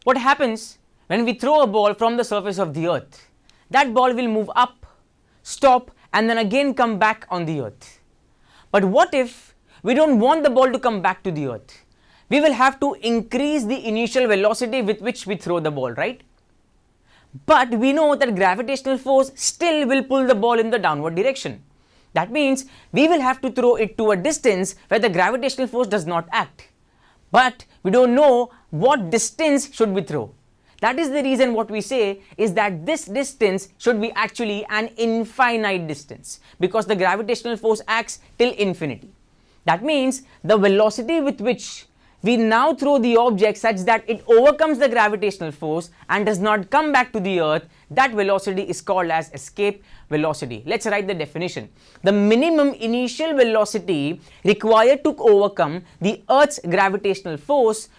What happens when we throw a ball from the surface of the earth? That ball will move up, stop, and then again come back on the earth. But what if we don't want the ball to come back to the earth? We will have to increase the initial velocity with which we throw the ball, right? But we know that gravitational force still will pull the ball in the downward direction. That means we will have to throw it to a distance where the gravitational force does not act. But we don't know what distance should we throw. That is the reason what we say is that this distance should be actually an infinite distance, because the gravitational force acts till infinity. That means the velocity with which we now throw the object such that it overcomes the gravitational force and does not come back to the earth, that velocity is called as escape velocity. Let's write the definition. The minimum initial velocity required to overcome the earth's gravitational force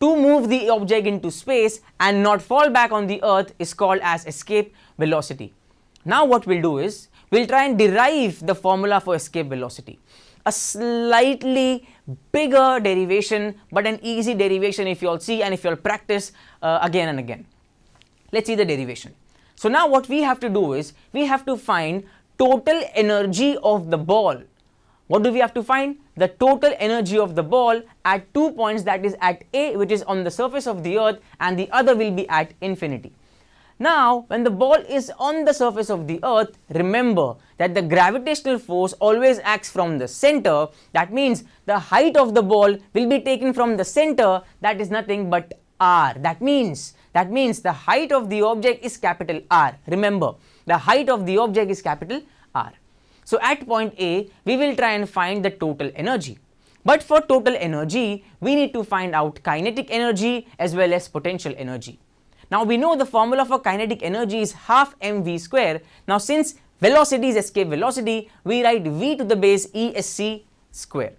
to move the object into space and not fall back on the earth is called as escape velocity. Now what we'll do is, we'll try and derive the formula for escape velocity. A slightly bigger derivation, but an easy derivation if you all see and if you all practice again and again. Let's see the derivation. So now what we have to do is, we have to find total energy of the ball. What do we have to find? The total energy of the ball at 2 points, that is at A, which is on the surface of the earth, and the other will be at infinity. Now, when the ball is on the surface of the earth, remember that the gravitational force always acts from the center. That means the height of the ball will be taken from the center, that is nothing but r. That means the height of the object is capital R. Remember, the height of the object is capital R. So at point A, we will try and find the total energy. But for total energy, we need to find out kinetic energy as well as potential energy. Now we know the formula for kinetic energy is half mv square. Now since velocity is escape velocity, we write v to the base esc square.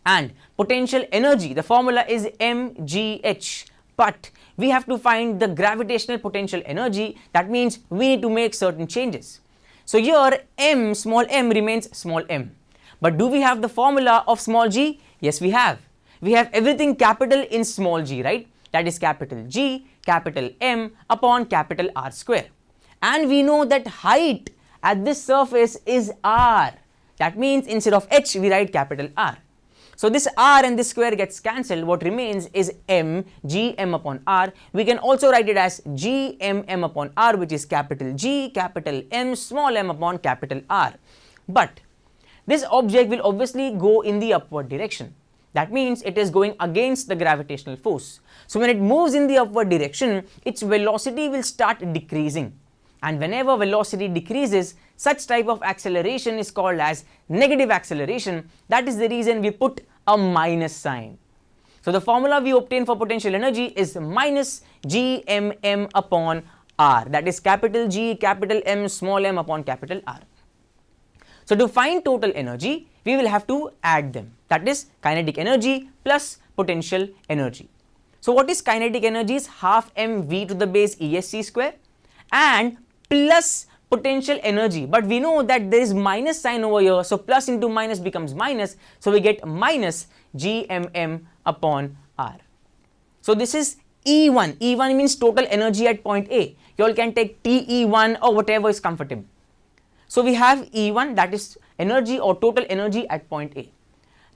And potential energy, the formula is mgh. But we have to find the gravitational potential energy. That means we need to make certain changes. So here m, small m remains small m. But do we have the formula of small g? Yes, we have. We have everything capital in small g, right? That is capital G, capital M upon capital R square. And we know that height at this surface is R. That means instead of h, we write capital R. So this R and this square gets cancelled. What remains is m, g, m upon R. We can also write it as g, m upon R, which is capital G, capital M, small m upon capital R. But this object will obviously go in the upward direction. That means it is going against the gravitational force. So when it moves in the upward direction, its velocity will start decreasing. And whenever velocity decreases, such type of acceleration is called as negative acceleration. That is the reason we put a minus sign. So the formula we obtain for potential energy is minus gmm upon r. That is capital G, capital M, small m upon capital R. So to find total energy, we will have to add them. That is kinetic energy plus potential energy. So what is kinetic energy is half mv to the base esc square and plus potential energy. But we know that there is minus sign over here. So plus into minus becomes minus. So we get minus gmm upon r. So this is E1. E1 means total energy at point A. You all can take TE1 or whatever is comfortable. So we have E1, that is energy or total energy at point A.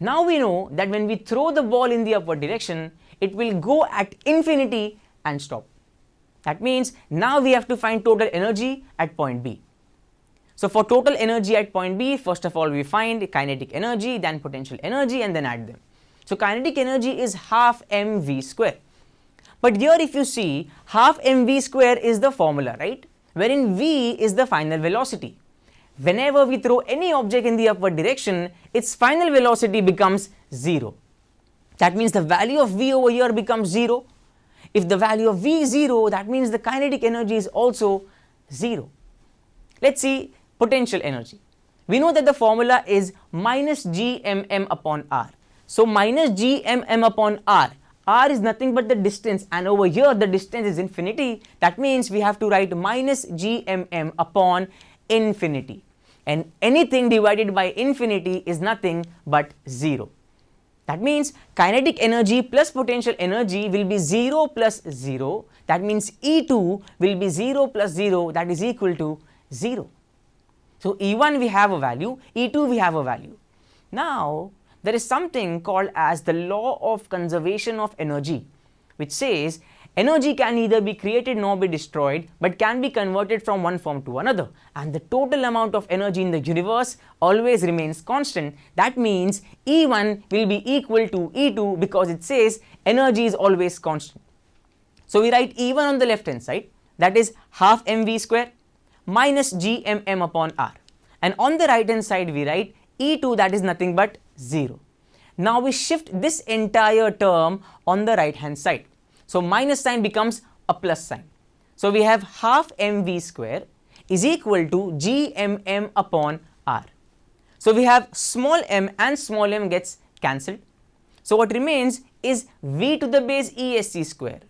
Now we know that when we throw the ball in the upward direction, it will go at infinity and stop. That means now we have to find total energy at point B. So for total energy at point B, first of all we find kinetic energy, then potential energy, and then add them. So kinetic energy is half mv square. But here if you see, half mv square is the formula, right? Wherein v is the final velocity. Whenever we throw any object in the upward direction, its final velocity becomes 0. That means the value of v over here becomes 0. If the value of v is 0, that means the kinetic energy is also 0. Let's see potential energy. We know that the formula is minus gmm upon r. So minus gmm upon r. R is nothing but the distance, and over here the distance is infinity. That means we have to write minus gmm upon infinity. And anything divided by infinity is nothing but 0. That means kinetic energy plus potential energy will be 0 plus 0. That means E2 will be 0 plus 0, that is equal to 0. So E1 we have a value, E2 we have a value. Now there is something called as the law of conservation of energy, which says energy can neither be created nor be destroyed, but can be converted from one form to another, and the total amount of energy in the universe always remains constant. That means E1 will be equal to E2 because it says energy is always constant. So we write E1 on the left hand side, that is half mv square minus gmm upon r, and on the right hand side we write E2, that is nothing but 0. Now we shift this entire term on the right hand side. So minus sign becomes a plus sign. So we have half mv square is equal to gmm upon r. So we have small m and small m gets cancelled. So what remains is v to the base esc square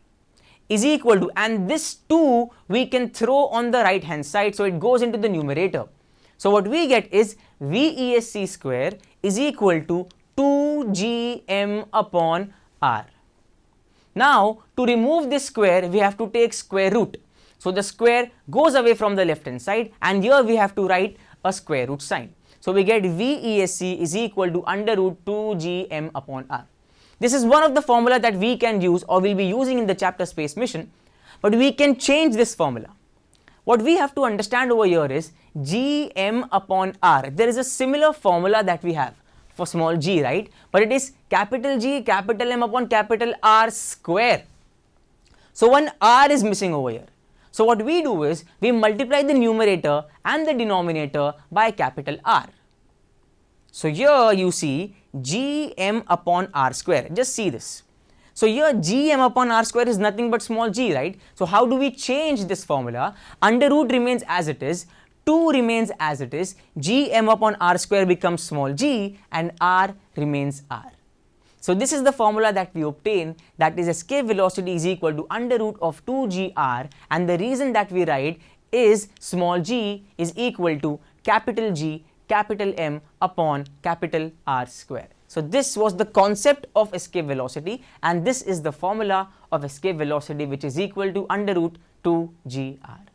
is equal to, and this 2 we can throw on the right hand side, so it goes into the numerator. So what we get is VESC square is equal to 2gm upon r. Now to remove this square we have to take square root. So the square goes away from the left hand side, and here we have to write a square root sign. So we get VESC is equal to under root 2gm upon r. This is one of the formula that we can use or will be using in the chapter space mission, but we can change this formula. What we have to understand over here is gm upon r. There is a similar formula that we have for small g, right? But it is capital G capital M upon capital R square. So one r is missing over here. So what we do is we multiply the numerator and the denominator by capital R. So here you see gm upon r square. Just see this. So here gm upon r square is nothing but small g, right? So how do we change this formula? Under root remains as it is, 2 remains as it is, gm upon r square becomes small g, and r remains r. So this is the formula that we obtain, that is escape velocity is equal to under root of 2gr, and the reason that we write is small g is equal to capital G capital M upon capital R square. So this was the concept of escape velocity, and this is the formula of escape velocity, which is equal to under root 2gr.